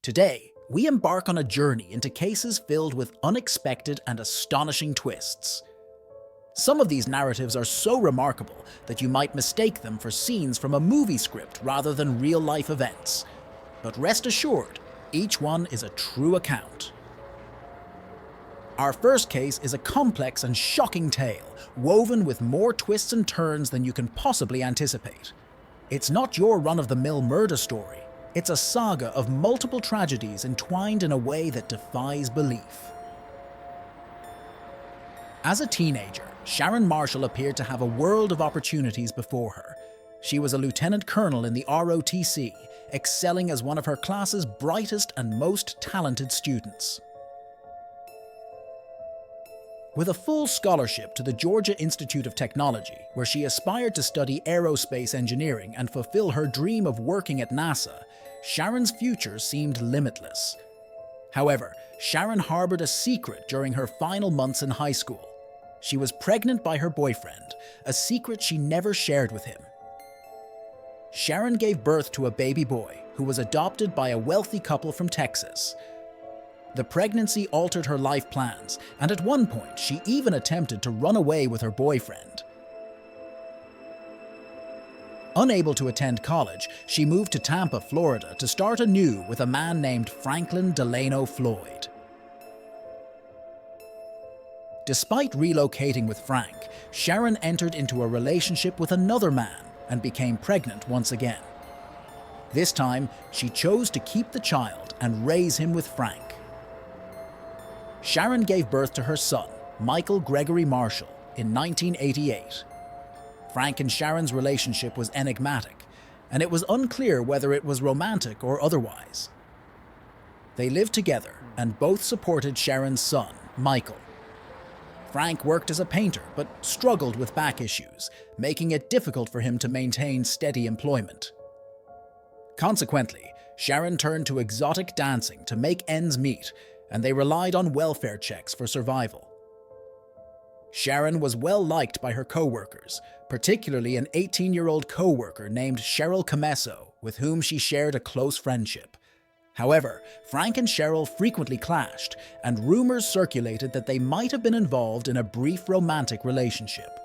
Today, we embark on a journey into cases filled with unexpected and astonishing twists. Some of these narratives are so remarkable that you might mistake them for scenes from a movie script rather than real-life events. But rest assured, each one is a true account. Our first case is a complex and shocking tale, woven with more twists and turns than you can possibly anticipate. It's not your run-of-the-mill murder story. It's a saga of multiple tragedies entwined in a way that defies belief. As a teenager, Sharon Marshall appeared to have a world of opportunities before her. She was a lieutenant colonel in the ROTC, excelling as one of her class's brightest and most talented students. With a full scholarship to the Georgia Institute of Technology, where she aspired to study aerospace engineering and fulfill her dream of working at NASA, Sharon's future seemed limitless. However, Sharon harbored a secret during her final months in high school. She was pregnant by her boyfriend, a secret she never shared with him. Sharon gave birth to a baby boy who was adopted by a wealthy couple from Texas. The pregnancy altered her life plans, and at one point she even attempted to run away with her boyfriend. Unable to attend college, she moved to Tampa, Florida to start anew with a man named Frank Delano Floyd. Despite relocating with Frank, Sharon entered into a relationship with another man and became pregnant once again. This time, she chose to keep the child and raise him with Frank. Sharon gave birth to her son, Michael Gregory Marshall, in 1988. Frank and Sharon's relationship was enigmatic, and it was unclear whether it was romantic or otherwise. They lived together and both supported Sharon's son, Michael. Frank worked as a painter but struggled with back issues, making it difficult for him to maintain steady employment. Consequently, Sharon turned to exotic dancing to make ends meet, and they relied on welfare checks for survival. Sharon was well liked by her co-workers, particularly an 18-year-old co-worker named Cheryl Commesso, with whom she shared a close friendship. However, Frank and Cheryl frequently clashed, and rumors circulated that they might have been involved in a brief romantic relationship.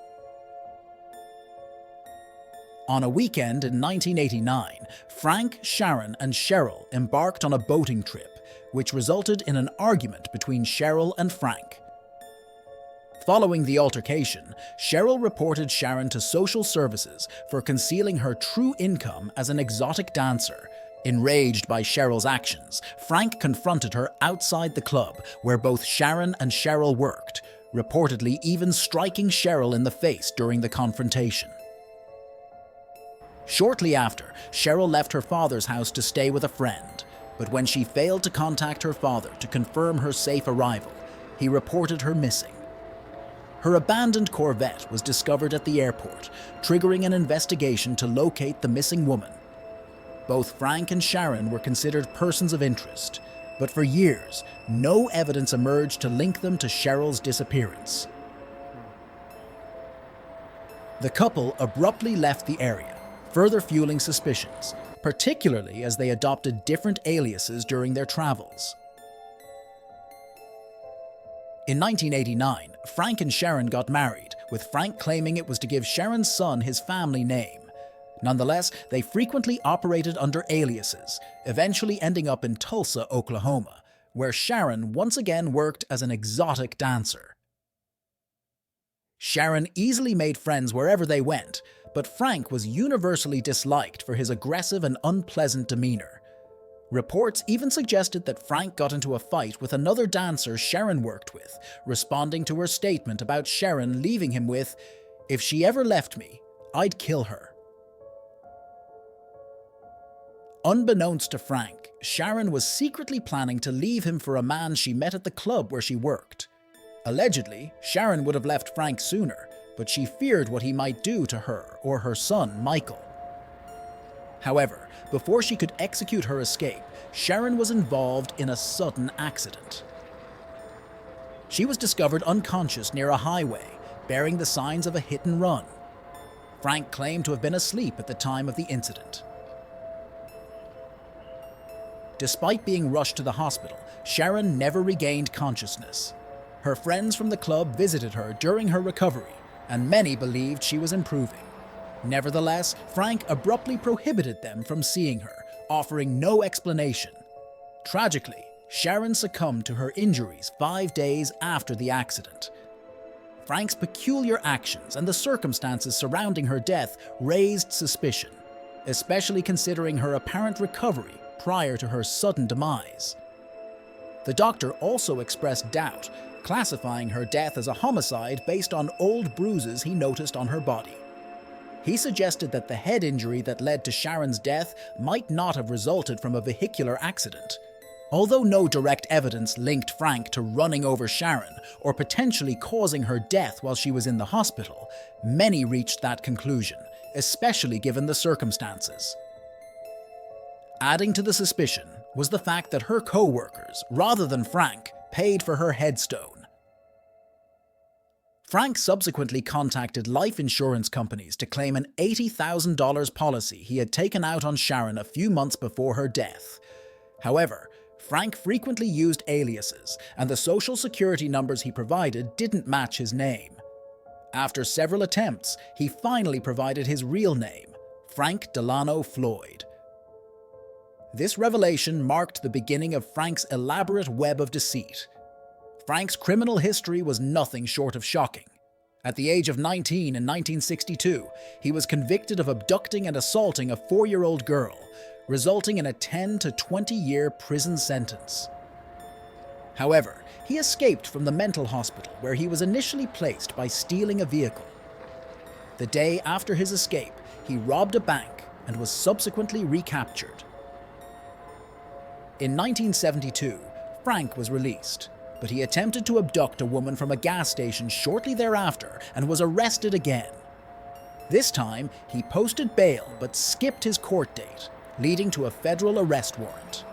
On a weekend in 1989, Frank, Sharon, and Cheryl embarked on a boating trip, which resulted in an argument between Cheryl and Frank. Following the altercation, Cheryl reported Sharon to social services for concealing her true income as an exotic dancer. Enraged by Cheryl's actions, Frank confronted her outside the club where both Sharon and Cheryl worked, reportedly even striking Cheryl in the face during the confrontation. Shortly after, Cheryl left her father's house to stay with a friend, but when she failed to contact her father to confirm her safe arrival, he reported her missing. Her abandoned Corvette was discovered at the airport, triggering an investigation to locate the missing woman. Both Frank and Sharon were considered persons of interest, but for years, no evidence emerged to link them to Cheryl's disappearance. The couple abruptly left the area, further fueling suspicions, particularly as they adopted different aliases during their travels. In 1989, Frank and Sharon got married, with Frank claiming it was to give Sharon's son his family name. Nonetheless, they frequently operated under aliases, eventually ending up in Tulsa, Oklahoma, where Sharon once again worked as an exotic dancer. Sharon easily made friends wherever they went, but Frank was universally disliked for his aggressive and unpleasant demeanor. Reports even suggested that Frank got into a fight with another dancer Sharon worked with, responding to her statement about Sharon leaving him with, "If she ever left me, I'd kill her." Unbeknownst to Frank, Sharon was secretly planning to leave him for a man she met at the club where she worked. Allegedly, Sharon would have left Frank sooner, but she feared what he might do to her or her son, Michael. However, before she could execute her escape, Sharon was involved in a sudden accident. She was discovered unconscious near a highway, bearing the signs of a hit and run. Frank claimed to have been asleep at the time of the incident. Despite being rushed to the hospital, Sharon never regained consciousness. Her friends from the club visited her during her recovery, and many believed she was improving. Nevertheless, Frank abruptly prohibited them from seeing her, offering no explanation. Tragically, Sharon succumbed to her injuries 5 days after the accident. Frank's peculiar actions and the circumstances surrounding her death raised suspicion, especially considering her apparent recovery prior to her sudden demise. The doctor also expressed doubt, classifying her death as a homicide based on old bruises he noticed on her body. He suggested that the head injury that led to Sharon's death might not have resulted from a vehicular accident. Although no direct evidence linked Frank to running over Sharon or potentially causing her death while she was in the hospital, many reached that conclusion, especially given the circumstances. Adding to the suspicion was the fact that her co-workers, rather than Frank, paid for her headstone. Frank subsequently contacted life insurance companies to claim an $80,000 policy he had taken out on Sharon a few months before her death. However, Frank frequently used aliases, and the social security numbers he provided didn't match his name. After several attempts, he finally provided his real name, Frank Delano Floyd. This revelation marked the beginning of Frank's elaborate web of deceit. Frank's criminal history was nothing short of shocking. At the age of 19 in 1962, he was convicted of abducting and assaulting a 4-year-old girl, resulting in a 10 to 20-year prison sentence. However, he escaped from the mental hospital where he was initially placed by stealing a vehicle. The day after his escape, he robbed a bank and was subsequently recaptured. In 1972, Frank was released, but he attempted to abduct a woman from a gas station shortly thereafter and was arrested again. This time, he posted bail but skipped his court date, leading to a federal arrest warrant.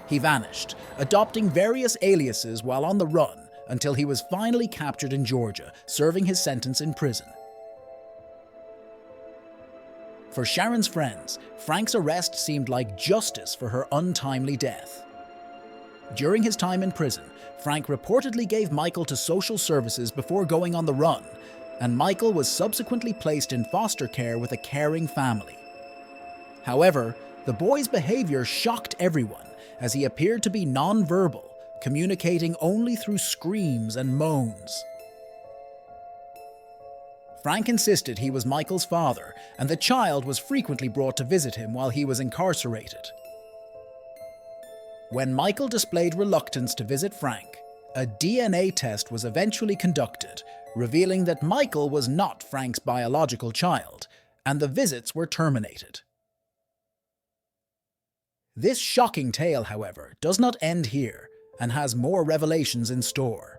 He vanished, adopting various aliases while on the run until he was finally captured in Georgia, serving his sentence in prison. For Sharon's friends, Frank's arrest seemed like justice for her untimely death. During his time in prison, Frank reportedly gave Michael to social services before going on the run, and Michael was subsequently placed in foster care with a caring family. However, the boy's behavior shocked everyone, as he appeared to be non-verbal, communicating only through screams and moans. Frank insisted he was Michael's father, and the child was frequently brought to visit him while he was incarcerated. When Michael displayed reluctance to visit Frank, a DNA test was eventually conducted, revealing that Michael was not Frank's biological child, and the visits were terminated. This shocking tale, however, does not end here and has more revelations in store.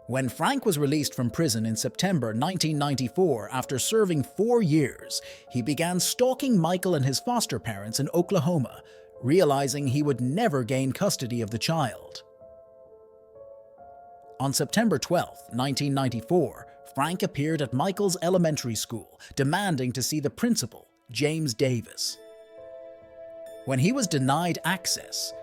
When Frank was released from prison in September 1994 after serving 4 years, he began stalking Michael and his foster parents in Oklahoma, realizing he would never gain custody of the child. On September 12, 1994, Frank appeared at Michael's elementary school, demanding to see the principal, James Davis. When he was denied access,